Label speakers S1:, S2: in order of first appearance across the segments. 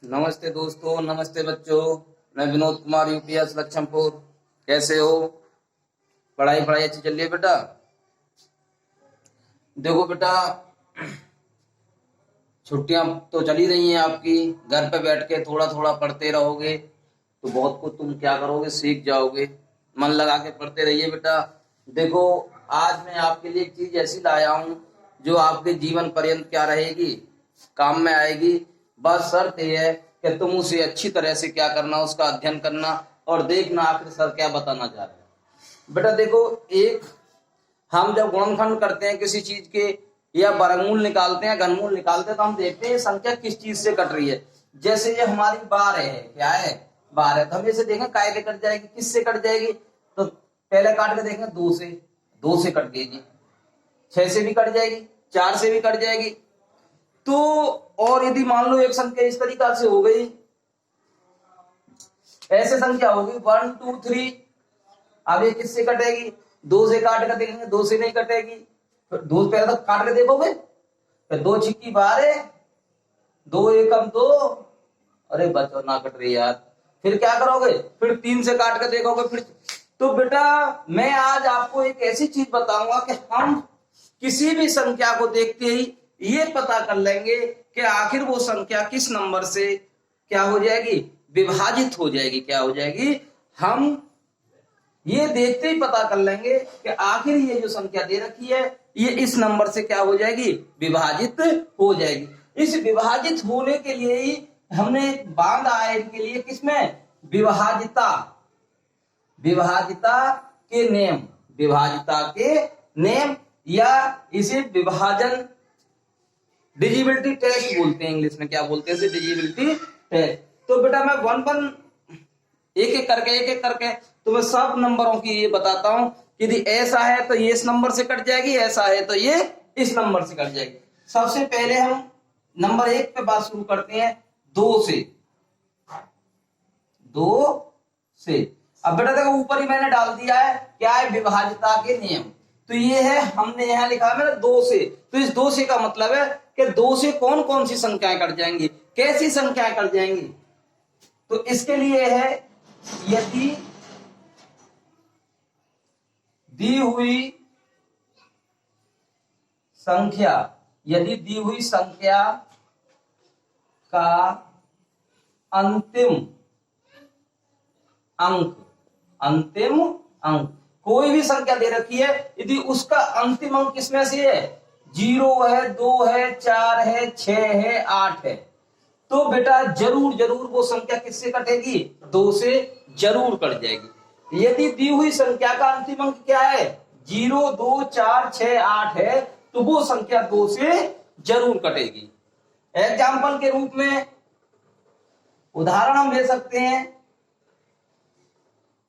S1: नमस्ते दोस्तों, नमस्ते बच्चों। मैं विनोद कुमार, यूपीएस लक्ष्मपुर। कैसे हो? पढ़ाई अच्छी चल रही है बेटा? देखो बेटा, छुट्टियां तो चली रही हैं आपकी। घर पे बैठ के थोड़ा थोड़ा पढ़ते रहोगे तो बहुत कुछ तुम क्या करोगे, सीख जाओगे। मन लगा के पढ़ते रहिए बेटा। देखो, आज मैं आपके लिए एक चीज ऐसी लाया हूं जो आपके जीवन पर्यंत क्या रहेगी, काम में आएगी। बस शर्त यह है कि तुम उसे अच्छी तरह से क्या करना, उसका अध्ययन करना और देखना आखिर सर क्या बताना चाह रहे हैं। बेटा देखो, एक हम जब गुणनखंड करते हैं किसी चीज के या वर्गमूल निकालते हैं, घनमूल निकालते हैं, तो हम देखते हैं संख्या किस चीज से कट रही है। जैसे ये हमारी 12 है, क्या है 12 है, तो हम इसे देखें काय से कट जाएगी, किससे कट जाएगी। तो पहले काट के देखें 2 से कट जाएगी, 6 से भी कट जाएगी, 4 से भी कट जाएगी। तो और यदि मान लो एक संख्या इस तरीका से हो गई, ऐसे संख्या होगी 1 2 3, अब ये किससे कटेगी? 2 से काट कर देखेंगे, 2 से नहीं कटेगी। फिर 2 पहले तक काट के देखोगे, फिर 2 छिक्की 12, 2 एकम 2, अरे बच्चों ना कट रही यार। फिर क्या करोगे? फिर 3 से काट कर देखोगे। फिर तो बेटा मैं आज आपको एक ऐसी चीज बताऊंगा कि हम किसी भी संख्या को देखते ही ये पता कर लेंगे कि आखिर वो संख्या किस नंबर से क्या हो जाएगी, विभाजित हो जाएगी। क्या हो जाएगी? हम ये देखते ही पता कर लेंगे कि आखिर ये जो संख्या दे रखी है ये इस नंबर से क्या हो जाएगी, विभाजित हो जाएगी। इस विभाजित होने के लिए ही हमने बांधा है इनके लिए, किसमें? विभाजिता, विभाजिता के नियम, विभाजिता के नियम, या इसे विभाजन डिजिबिलिटी टेस्ट बोलते हैं। इंग्लिश में क्या बोलते हैं इसे? डिजिबिलिटी टेस्ट। तो बेटा मैं एक एक करके तुम्हें सब नंबरों की ये बताता हूं कि यदि ऐसा है तो ये इस नंबर से कट जाएगी, ऐसा है तो ये इस नंबर से कट जाएगी। सबसे पहले हम नंबर 1 पे बात शुरू करते हैं, 2 से। 2 से अब बेटा देखो, ऊपर ही मैंने डाल दिया है क्या है, विभाजिता के नियम। तो ये है, हमने यहां लिखा है मेरा 2 से। तो इस 2 से का मतलब है कि 2 से कौन कौन सी संख्याएं कट जाएंगी, कैसी संख्याएं कट जाएंगी। तो इसके लिए है, यदि दी हुई संख्या, यदि दी हुई संख्या का अंतिम अंक कोई भी संख्या दे रखी है, यदि उसका अंतिम अंक किसमें से है, 0 है, 2 है, 4 है, 6 है, 8 है, तो बेटा जरूर वो संख्या किससे कटेगी? 2 से जरूर कट जाएगी। यदि दी हुई संख्या का अंतिम अंक क्या है, 0 2 4 6 8 है, तो वो संख्या 2 से जरूर कटेगी। एग्जाम्पल के रूप में उदाहरण हम ले सकते हैं।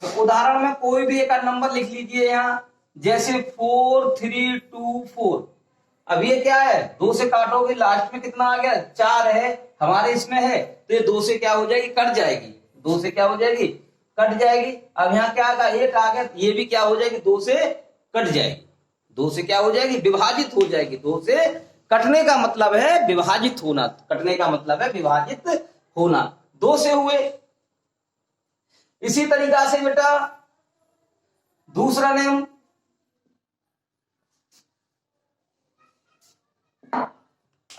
S1: तो उदाहरण में कोई भी एक नंबर लिख लीजिए यहां, जैसे 4 3 2 4। अब ये क्या है, 2 से काटोगे, लास्ट में कितना आ गया, 4 है हमारे इसमें है, तो ये 2 से क्या हो जाएगी, कट जाएगी। 2 से क्या हो जाएगी, कट जाएगी। अब यहाँ क्या आ गया, 1 आ गया, ये भी क्या हो जाएगी, 2 से कट जाएगी। 2 से क्या हो जाएगी, विभाजित हो जाएगी। 2 से कटने का मतलब है विभाजित होना, कटने का मतलब है विभाजित होना। 2 से हुए। इसी तरीका से बेटा दूसरा नियम,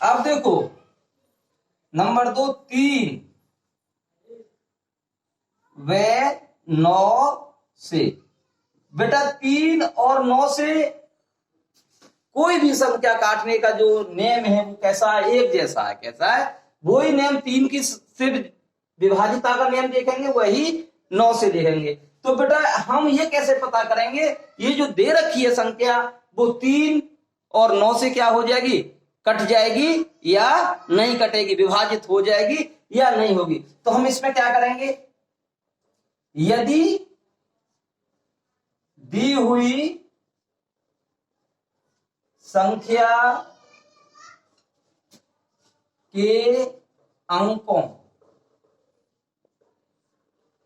S1: अब देखो नंबर 2 3 व 9 से। बेटा 3 और 9 से कोई भी संख्या काटने का जो नियम है वो कैसा है, एक जैसा है। कैसा है? वही नियम 3 की से विभाजिता का नियम देखेंगे, वही 9 से देखेंगे। तो बेटा हम ये कैसे पता करेंगे, ये जो दे रखी है संख्या वो 3 और 9 से क्या हो जाएगी, कट जाएगी या नहीं कटेगी, विभाजित हो जाएगी या नहीं होगी। तो हम इसमें क्या करेंगे, यदि दी हुई संख्या के अंकों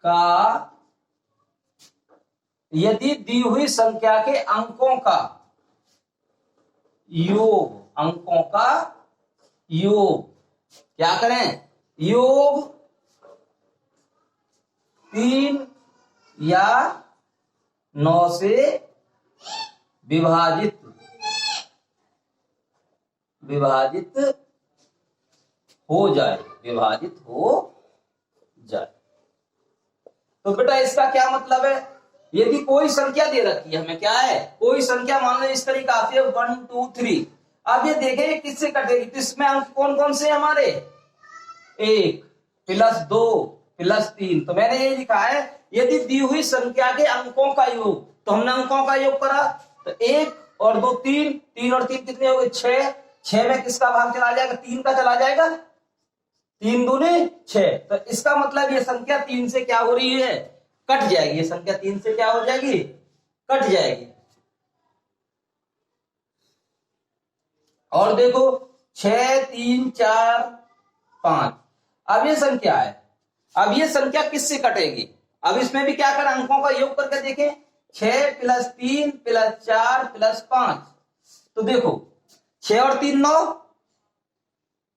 S1: का, यदि दी हुई संख्या के अंकों का योग, अंकों का योग क्या करें, योग 3 या 9 से विभाजित हो जाए, विभाजित हो जाए। तो बेटा इसका क्या मतलब है, यदि कोई संख्या दे रखी है हमें, क्या है, कोई संख्या मान लो इस तरीका से 1 2 3, अब ये देखेंगे किससे कटेगी, तो इसमें अंक कौन कौन से हमारे, 1 + 2 + 3। तो मैंने ये लिखा है यदि दी हुई संख्या के अंकों का योग, तो हमने अंकों का योग करा, तो 1 और 2 3, 3 और 3 कितने हो गए, 6, 6 में किसका भाग चला जाएगा, 3 का चला जाएगा, 3 दूनी 6। तो इसका मतलब ये संख्या 3 से क्या हो रही है, कट जाएगी, ये संख्या 3 से क्या हो जाएगी, कट जाएगी। और देखो 6 3 4 5, अब ये संख्या है, अब ये संख्या किससे कटेगी, अब इसमें भी क्या करें, अंकों का योग करके देखें, 6 + 3 + 4 + 5। तो देखो 6 और 3 9,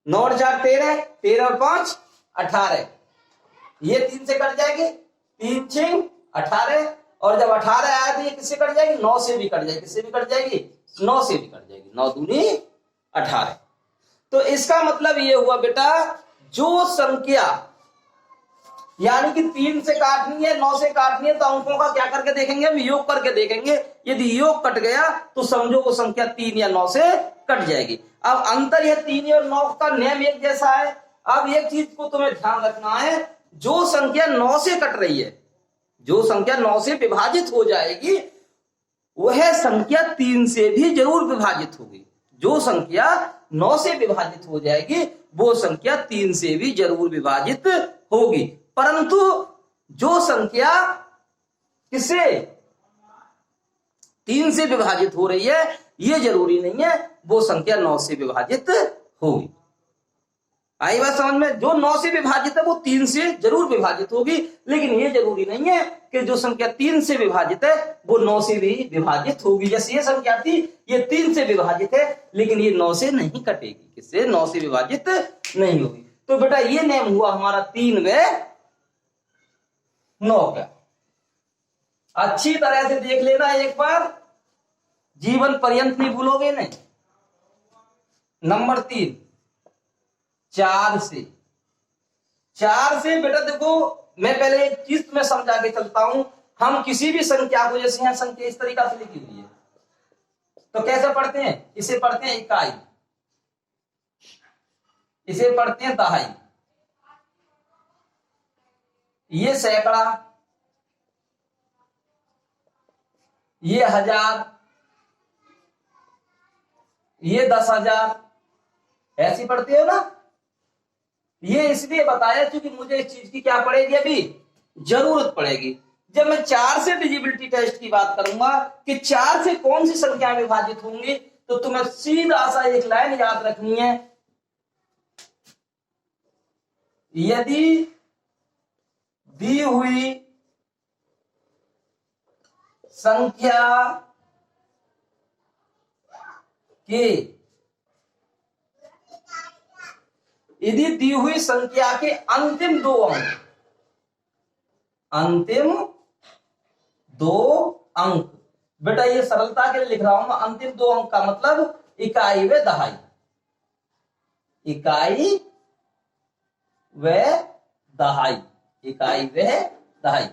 S1: 9 और 4 13, 13 और 5 18, ये 3 से कट जाएगी, 3 6 18, और जब 18 आया तो ये किससे कट जाएगी, 9 से भी कट जाएगी, किससे भी कट जाएगी, 9 से भी कट जाएगी, 9 दूनी 18। तो इसका मतलब ये हुआ बेटा, जो संख्या यानी कि 3 से काटनी है, 9 से काटनी है, तो अंकों का क्या करके देखेंगे, हम योग करके देखेंगे, यदि योग कट गया तो समझो वो संख्या 3 या 9 से कट जाएगी। अब अंतर यह 3 और 9 का नियम एक जैसा है। अब एक चीज को तुम्हें ध्यान रखना है, जो संख्या 9 से कट रही है, जो संख्या 9 से विभाजित हो जाएगी, वह संख्या 3 से भी जरूर विभाजित होगी। जो संख्या 9 से विभाजित हो जाएगी वो संख्या 3 से भी जरूर विभाजित होगी, परंतु जो संख्या किससे 3 से विभाजित हो रही है, ये जरूरी नहीं है वो संख्या 9 से विभाजित होगी। आई बात समझ में, जो 9 से विभाजित है वो 3 से जरूर विभाजित होगी, लेकिन ये जरूरी नहीं है कि जो संख्या 3 से विभाजित है वो 9 से भी विभाजित होगी। जैसे ये संख्या थी, ये 3 से विभाजित है, लेकिन ये 9 से नहीं कटेगी, किससे, 9 से विभाजित नहीं होगी। तो बेटा ये नियम हुआ हमारा 3 व 9 का। अच्छी तरह से देख लेना एक बार, जीवन पर्यंत नहीं भूलोगे नहीं। नंबर 3, 4 से बेटा देखो, मैं पहले एक चीज तुम्हें समझा के चलता हूं। हम किसी भी संख्या को, जैसे यहां संख्या इस तरीका से लिखी हुई है, तो कैसे पढ़ते हैं, इसे पढ़ते हैं इकाई, इसे पढ़ते हैं दहाई, ये सैकड़ा, ये 1000, ये 10,000, ऐसी पढ़ते हो ना। ये इसलिए बताया क्योंकि मुझे इस चीज की क्या पड़ेगी, अभी जरूरत पड़ेगी। जब मैं 4 से डिजिबिलिटी टेस्ट की बात करूंगा कि 4 से कौन सी संख्याएं विभाजित होंगी, तो तुम्हें सीधा सा एक लाइन याद रखनी है, यदि दी हुई संख्या के, यदि दी हुई संख्या के अंतिम 2 अंक, अंतिम 2 अंक, बेटा ये सरलता के लिए लिख रहा हूं मैं, अंतिम 2 अंक का मतलब इकाई व दहाई, इकाई व दहाई, इकाई व दहाई।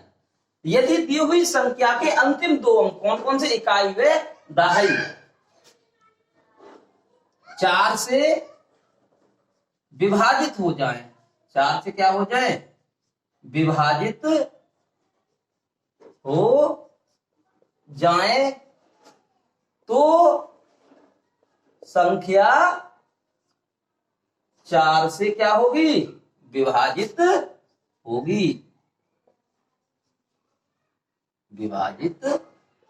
S1: यदि दी हुई संख्या के अंतिम 2 अंक कौन कौन से, इकाई व दहाई, 4 से विभाजित हो जाए, 4 से क्या हो जाए, विभाजित हो जाए, तो संख्या 4 से क्या होगी, विभाजित होगी, विभाजित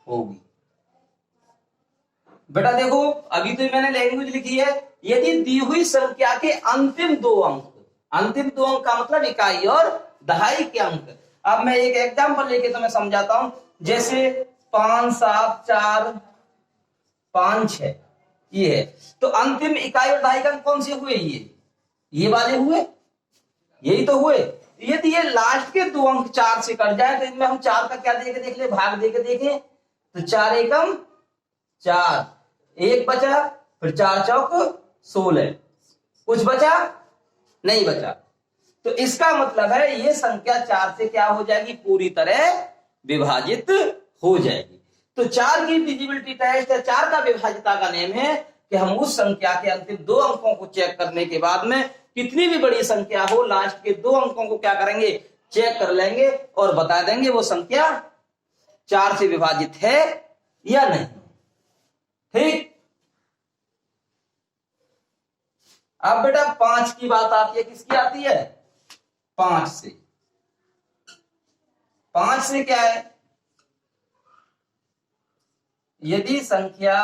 S1: होगी। बेटा देखो अभी तो मैंने लैंग्वेज लिखी है, यदि दी हुई संख्या के अंतिम 2 अंक, अंतिम 2 अंक का मतलब इकाई और दहाई के अंक। अब मैं एक एग्जांपल लेके तुम्हें समझाता हूं, जैसे 5 7 4 5 6 ये है, तो अंतिम इकाई और दहाई का अंक कौन से हुए, ये वाले हुए, यही तो हुए। यदि ये लास्ट के 2 अंक 4 से कट जाए तो इनमें हम 4 का क्या देके देख ले, भाग देके देखें तो 4 एकम 4, 1 बचा, फिर 4 चौक 16, कुछ बचा नहीं बचा। तो इसका मतलब है ये संख्या 4 से क्या हो जाएगी, पूरी तरह विभाजित हो जाएगी। तो 4 की डिविजिबिलिटी टेस्ट या 4 का विभाजिता का नियम है कि हम उस संख्या के अंतिम 2 अंकों को चेक करने के बाद में कितनी भी बड़ी संख्या हो, लास्ट के 2 अंकों को क्या करेंगे, चेक कर लेंगे और बता देंगे वो संख्या 4 से विभाजित है या नहीं। ठीक। अब बेटा 5 की बात आती है, किसकी आती है, 5 से। 5 से क्या है, यदि संख्या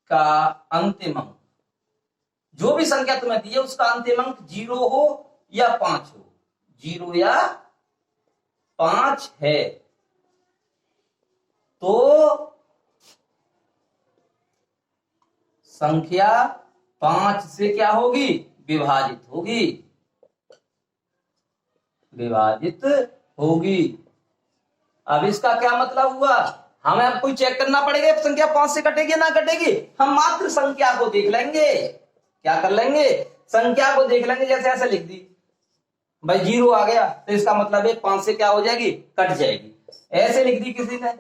S1: का अंतिम अंक, जो भी संख्या तुम्हें दी है उसका अंतिम अंक 0 हो या 5 हो, 0 या 5 है, तो संख्या 5 से क्या होगी, विभाजित होगी, विभाजित होगी। अब इसका क्या मतलब हुआ, हमें अब कोई चेक करना पड़ेगा संख्या 5 से कटेगी ना कटेगी, हम मात्र संख्या को देख लेंगे। क्या कर लेंगे, संख्या को देख लेंगे। जैसे ऐसे लिख दी भाई 0 आ गया तो इसका मतलब है 5 से क्या हो जाएगी, कट जाएगी। ऐसे लिख दी किसी ने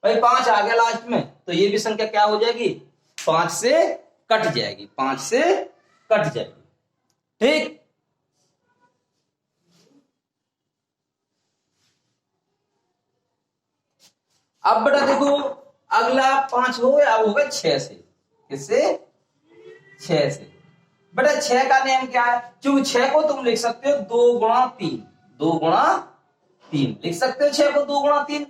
S1: भाई 5 आ गया लास्ट में, तो ये भी संख्या क्या हो जाएगी, 5 से कट जाएगी, 5 से कट जाएगी। ठीक। अब बेटा देखो अगला 5 हो गया, अब हो गया 6 से। किससे, 6 से। बेटा 6 का नियम क्या है, क्योंकि 6 को तुम लिख सकते हो 2 गुणा 3, 2 गुणा 3 लिख सकते हो 6 को 2 गुणा 3।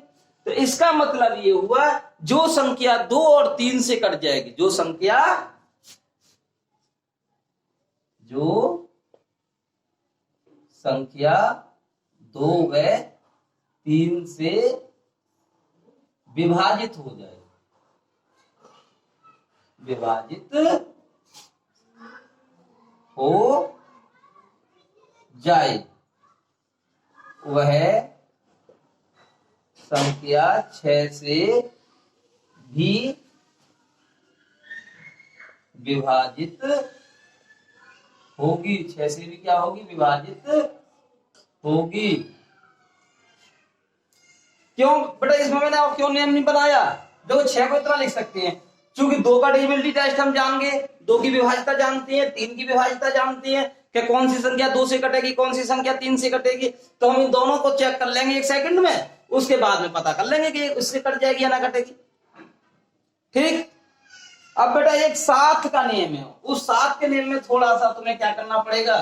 S1: तो इसका मतलब ये हुआ जो संख्या 2 और 3 से कट जाएगी, जो संख्या 2 व 3 से विभाजित हो जाए, विभाजित हो जाए, वह संख्या 6 से भी विभाजित होगी, 6 से भी क्या होगी, विभाजित होगी। क्यों बेटा, इसमें मैंने और क्यों नियम नहीं बनाया, देखो 6 को इतना लिख सकते हैं क्योंकि 2 का डिविजिबिलिटी टेस्ट हम जान गए, 2 की विभाजिता जानते हैं, 3 की विभाजिता जानते हैं कि कौन सी संख्या 2 से कटेगी, कौन सी संख्या 3 से कटेगी। तो हम इन दोनों को चेक कर लेंगे 1 सेकंड में, उसके बाद में पता कर लेंगे कि उससे कट जाएगी या ना कटेगी। ठीक। अब बेटा एक 7 का नियम है, उस 7 के नियम में थोड़ा सा तुम्हें क्या करना पड़ेगा,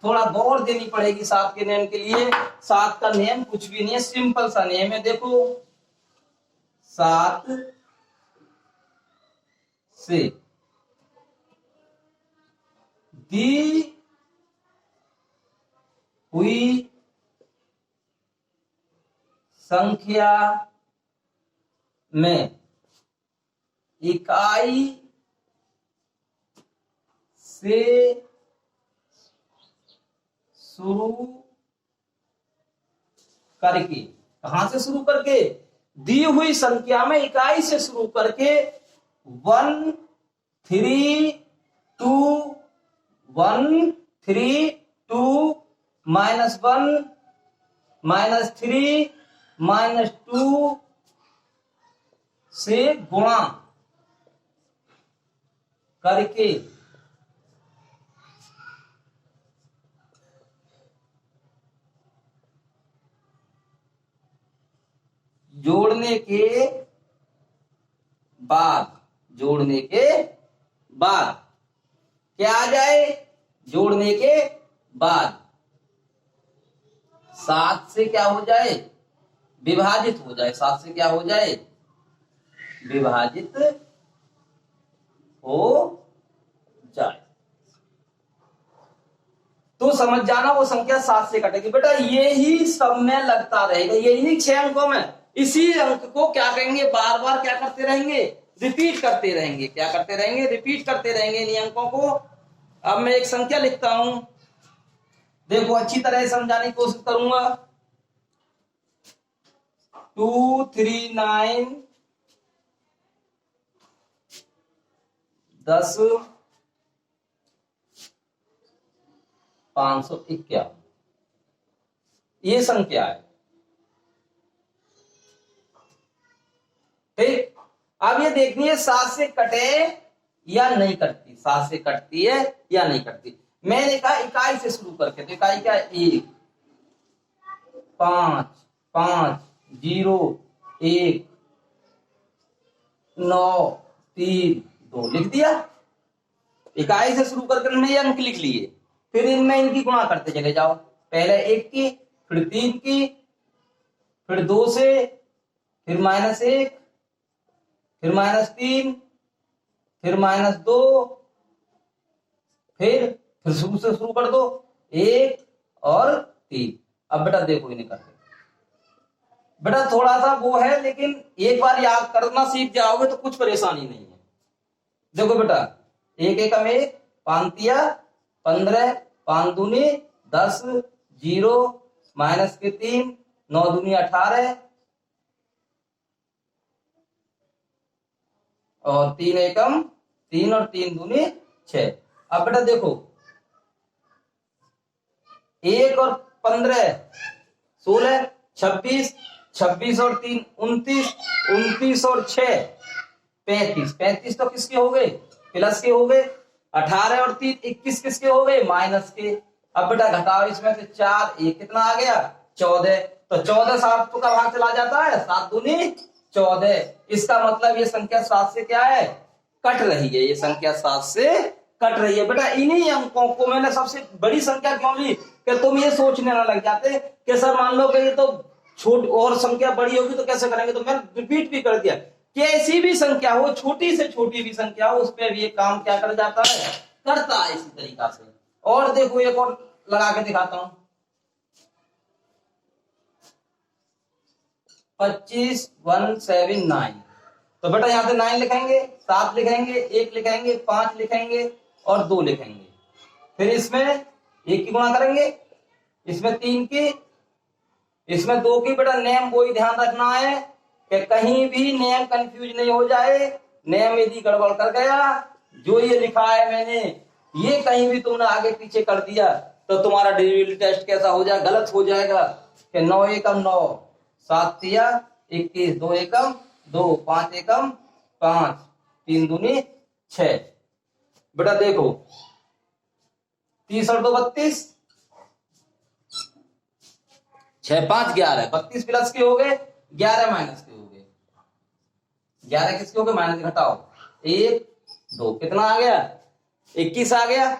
S1: थोड़ा गौर देनी पड़ेगी 7 के नियम के लिए। 7 का नियम कुछ भी नहीं है, सिंपल सा नियम है। देखो 7 से दी हुई संख्या में इकाई से शुरू करके, कहां से शुरू करके, दी हुई संख्या में इकाई से शुरू करके 1 3 2 1 3 2 -1 -3 -2 से गुणा करके जोड़ने के बाद, जोड़ने के बाद क्या आ जाए, जोड़ने के बाद 7 से क्या हो जाए, विभाजित हो जाए, 7 से क्या हो जाए, विभाजित हो जाए। तो समझ जाना वो संख्या 7 से कटेगी। बेटा ये ही सब में लगता रहेगा, यही 6 अंकों में, इसी अंक को क्या करेंगे, बार बार क्या करते रहेंगे, रिपीट करते रहेंगे। क्या करते रहेंगे? रिपीट करते रहेंगे इन अंकों को। अब मैं एक संख्या लिखता हूं, देखो अच्छी तरह से समझाने की कोशिश करूंगा। 239 10 551, ये संख्या है। ठीक, अब ये देखनी है 7 से कटे या नहीं कटती, 7 से कटती है या नहीं कटती। मैंने कहा इकाई से शुरू करके, तो इकाई क्या है? 1 5 5 0 1 9 3 2 लिख दिया। इकाई से शुरू करके हमने ये अंक लिख लिए। फिर इनमें इनकी गुणा करते चले जाओ, पहले 1 की, फिर 3 की, फिर 2 से, फिर -1, फिर -3, फिर -2, फिर शुरू से शुरू कर दो, 1 और 3। अब बेटा देखो इन्हें करते, बेटा थोड़ा सा वो है, लेकिन एक बार याद करना सीख जाओगे तो कुछ परेशानी नहीं है। देखो बेटा, 1 एकम 1, 5 तिया 15, 5 दूनी 10, 0 -3, 9 दूनी 18 और 3 एकम 3 और 3 दूनी 6। अब बेटा देखो, 1 और 15 16, 26, 26 और 3 29, 29 और 6 35, 35 तो किसके हो गए? प्लस के हो गए। 18 और 3 21 किसके हो गए? माइनस के। अब बेटा घटाओ इसमें से 4, ये कितना आ गया? 14। तो 14 7 का भाग चला जाता है, 7 दूनी 14। इसका मतलब ये संख्या 7 से क्या है? कट रही है। ये संख्या 7 से कट रही है। बेटा इन्हीं अंकों को मैंने सबसे बड़ी संख्या क्यों ली कि तुम ये सोचने ना लग जाते कि सर मान लो कि ये तो छोटी और संख्या बड़ी होगी तो कैसे करेंगे, तो मैंने रिपीट भी कर दिया कि ऐसी भी संख्या हो, छोटी से छोटी भी संख्या हो, उस पर भी ये काम क्या कर जाता है? करता है इसी तरीका से। और देखो एक और लगा के दिखाता हूं, 25 179। तो बेटा यहां से 9 लिखेंगे, 7 लिखेंगे, 1 लिखेंगे, 5 लिखेंगे और 2 लिखेंगे। फिर इसमें 1 की गुणा करेंगे, इसमें 3 की, इसमें 2 की। बेटा नेम वही ध्यान रखना है कि कहीं भी नेम कंफ्यूज नहीं हो जाए। नेम यदि गड़बड़ कर गया, जो ये लिखा है मैंने, ये कहीं भी तुमने आगे पीछे कर दिया तो तुम्हारा डिजिटल टेस्ट कैसा हो जाएगा? गलत हो जाएगा। कि 9 एकम 9, 7 तिया 21, 2 एकम 2, 5 एकम 5, 3 दूनी 6। बेटा देखो 30 और 2 32, 6 5 11, 32 प्लस के हो गए, 11 माइनस के हो गए। 11 किसके हो गए? माइनस घटाओ, 1 2 कितना आ गया? 21 आ गया।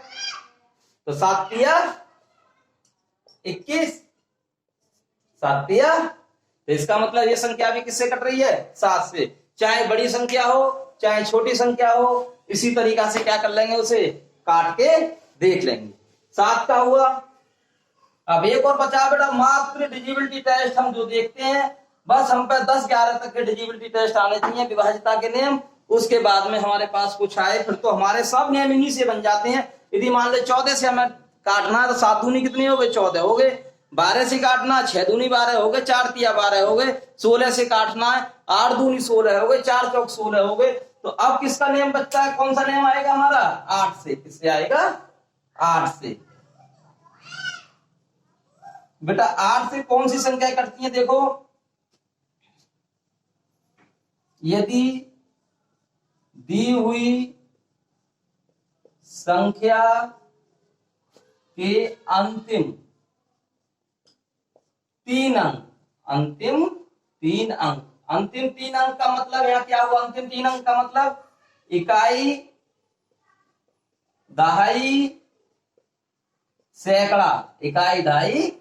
S1: तो 7 तिया 21, 7 तिया। तो इसका मतलब ये संख्या भी किससे कट रही है? 7 से। चाहे बड़ी संख्या हो चाहे छोटी संख्या हो, इसी तरीका से क्या कर लेंगे? उसे काट के देख लेंगे। 7 का हुआ। अब एक और बचा बेटा, मात्र डिजिबिलिटी टेस्ट हम जो देखते हैं, बस हम पे 10 11 तक के डिजिबिलिटी टेस्ट आने चाहिए, विभाज्यता के नियम। उसके बाद में हमारे पास कुछ आए फिर तो हमारे सब नियम इन्हीं से बन जाते हैं। यदि मान ले 14 से हमें काटना है तो 7 दूनी कितनी हो गए? 14 हो गए। 12 से काटना, 6 दूनी 12 हो गए, 4 तिया 12 हो गए। 16 से काटना है, 8 दूनी 16 हो गए, 4 चौक 16 हो गए। तो अब किसका नियम बचता है? कौन सा नियम आएगा हमारा? 8 से। किससे आएगा? 8 से। बेटा 8 से कौन सी संख्या कटती है? देखो, यदि दी हुई संख्या के अंतिम 3 अंक, अंतिम 3 अंक, अंतिम 3 अंक का मतलब यहां क्या हुआ? अंतिम 3 अंक का मतलब इकाई, दहाई, सैकड़ा। इकाई, दहाई,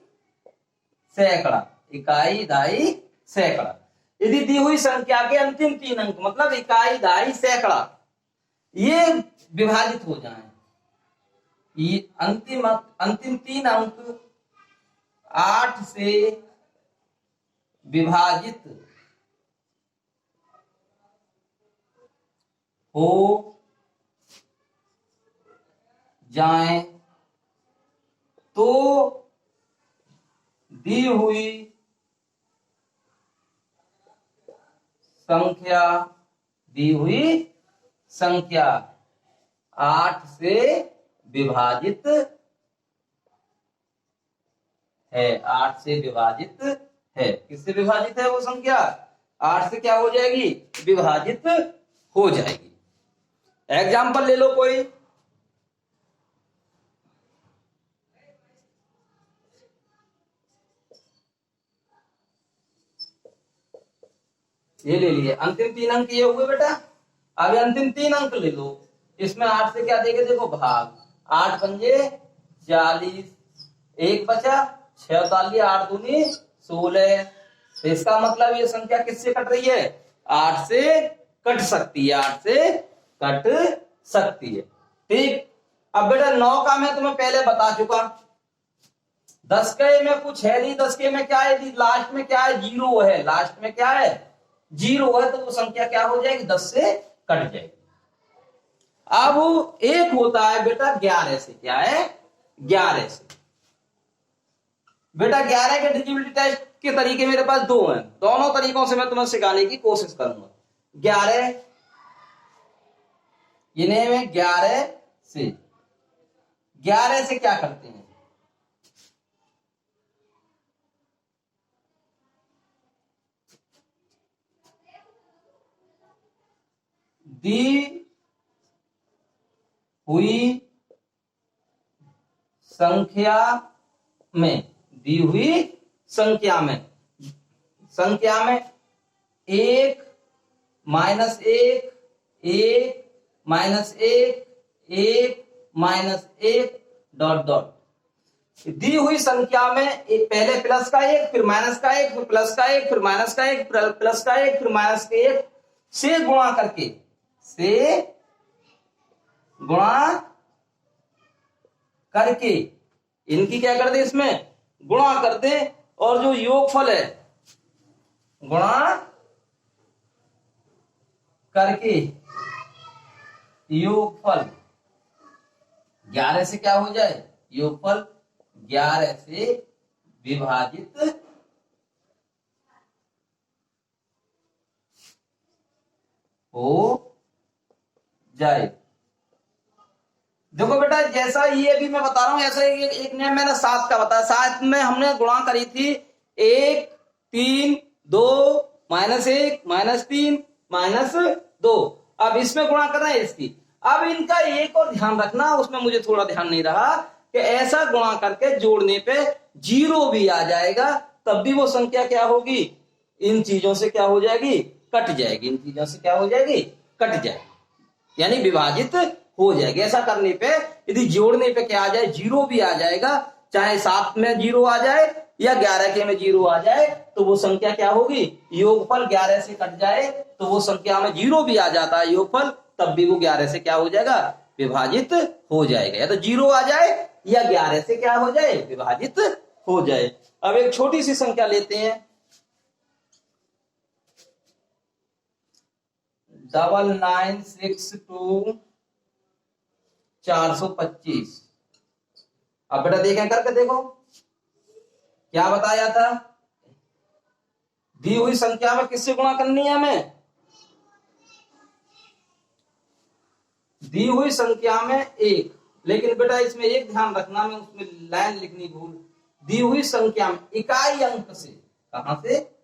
S1: सैकड़ा। इकाई, दहाई, सैकड़ा। यदि दी हुई संख्या के अंतिम 3 अंक मतलब इकाई, दहाई, सैकड़ा, ये विभाजित हो जाए, ये अंतिम 3 अंक 8 से विभाजित हो जाएं तो दी हुई संख्या दी हुई संख्या 8 से विभाजित है। 8 से विभाजित है। किससे विभाजित है वो संख्या? 8 से क्या हो जाएगी? विभाजित हो जाएगी। एग्जाम्पल ले लो कोई। ये ले लिए, अंतिम 3 अंक ये हुए बेटा। अब अंतिम 3 अंक ले लो। इसमें 8 से क्या देंगे? देखो भाग, 8 पंजे 40, एक बचा 46, 8 दूनी 16। तो इसका मतलब ये संख्या किससे कट रही है? 8 से कट सकती है। 8 से कट सकती है। ठीक। अब बेटा 9 का मैं तुम्हें पहले बता चुका। 10 के में कुछ है नहीं। 10 के में क्या है? लास्ट में क्या है? 0 है। लास्ट में क्या है? 0 है। तो वो संख्या क्या हो जाएगी? 10 से कट जाएगी। अब एक होता है बेटा 11 से। क्या है? 11 से। बेटा 11 के डिजिबिलिटी टेस्ट के तरीके मेरे पास 2 हैं। दोनों तरीकों से मैं तुम्हें सिखाने की कोशिश करूंगा। 11 इन्हें में 11 से क्या करते हैं? दी हुई संख्या में, दी हुई संख्या में 1 minus 1, 1 minus 1, 1 minus 1 dot dot. दी हुई संख्या में पहले प्लस का 1, फिर माइनस का 1, फिर प्लस का 1, फिर माइनस का 1, प्लस का 1, फिर माइनस का 1 से गुणा करके, इनकी क्या कर दे? इसमें गुणा कर दे। और जो योगफल है गुणा करके योगफल 11 से क्या हो जाए? योगफल 11 से विभाजित हो जाए। देखो बेटा, जैसा ये भी मैं बता रहा हूं, ऐसा एक नियम मैंने 7 का बताया। 7 में हमने गुणा करी थी 1, 3, 2, -1, -3, -2। अब इसमें गुणा करना है इसकी। अब इनका एक और ध्यान रखना, उसमें मुझे थोड़ा ध्यान नहीं रहा कि ऐसा गुणा करके जोड़ने पे 0 भी आ जाएगा, तब भी वो संख्या क्या होगी? इन चीजों से क्या हो जाएगी? कट जाएगी। इन चीजों से क्या हो जाएगी? कट जाएगी, यानी विभाजित हो जाएगी। ऐसा करने पे यदि जोड़ने पे क्या आ जाए? 0 भी आ जाएगा। चाहे 7 में 0 आ जाए या 11 के में 0 आ जाए, तो वो संख्या क्या होगी? योगफल 11 से कट जाए तो वो संख्या में 0 भी आ जाता है योगफल, तब भी वो 11 से क्या हो जाएगा? विभाजित हो जाएगा। या तो 0 आ जाए या 11 से क्या हो जाए? विभाजित हो जाए। अब एक छोटी सी संख्या लेते हैं, 9962 425। अब बेटा देखें, करके देखो क्या बताया था। दी हुई संख्या में किससे गुणा करनी है हमें? दी हुई संख्या में 1। लेकिन बेटा इसमें एक ध्यान रखना, मैं उसमें लाइन लिखनी भूल। दी हुई संख्या में इकाई अंक से, कहां से?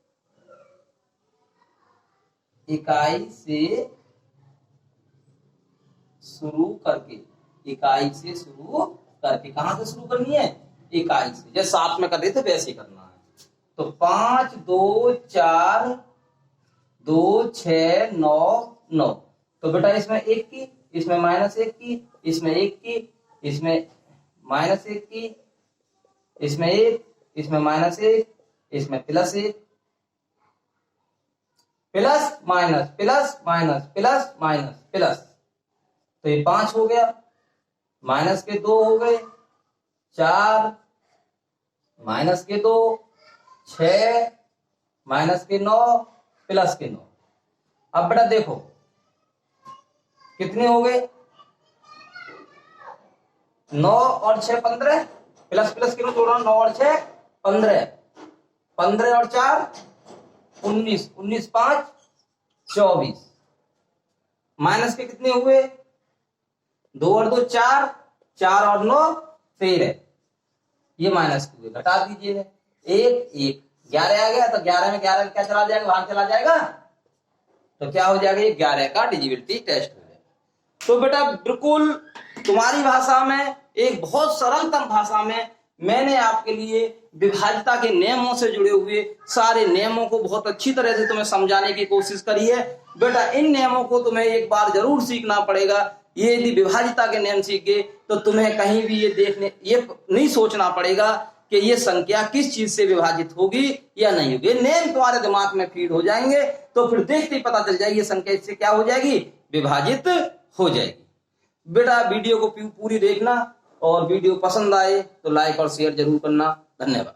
S1: इकाई से शुरू करके, इकाई से शुरू करके। कहां से शुरू करनी है? इकाई से। जैसे 7 में कर रहे थे वैसे ही करना है। तो 5, 2, 4, 2, 6, 9, 9। तो बेटा इसमें 1 की, इसमें -1 की, इसमें 1 की, इसमें -1 की, इसमें 1, इसमें -1, इसमें +1, plus minus plus minus plus minus plus. तो ये 5 हो गया, माइनस के 2 हो गए 4, माइनस के 2 6, माइनस के 9, प्लस के 9। अब बेटा देखो, कितने हो गए? 9 और 6 15, प्लस प्लस क्यों जोड़ रहा हूं? 9 और 6 15, 15 और 4 19, 19 5 24, माइनस के कितने हुए? 2 और 2 4, 4 और 9 13, ये माइनस के हुए, घटा दीजिए। 1 1 11 आ गया, तो 11 में 11 क्या चला जाएगा? बाहर चला जाएगा, तो क्या हो जाएगा? ये 11 का डिजिबिलिटी टेस्ट हो जाएगा। तो बेटा बिल्कुल तुम्हारी भाषा में, एक बहुत सरलतम भाषा में मैंने आपके लिए विभाज्यता के नियमों से जुड़े हुए सारे नियमों को बहुत अच्छी तरह से तुम्हें समझाने की कोशिश करी है। बेटा इन नियमों को तुम्हें एक बार जरूर सीखना पड़ेगा। ये यदि विभाज्यता के नियम सीख गए तो तुम्हें कहीं भी ये नहीं सोचना पड़ेगा कि ये संख्या किस चीज से विभाजित होगी या नहीं होगी। नियम तुम्हारे दिमाग में फीड हो जाएंगे, तो फिर देखते ही पता चल जाएगी ये संख्या इससे क्या हो जाएगी? विभाजित हो जाएगी। बेटा वीडियो को पूरी देखना, और वीडियो पसंद आए तो लाइक और शेयर जरूर करना। धन्यवाद।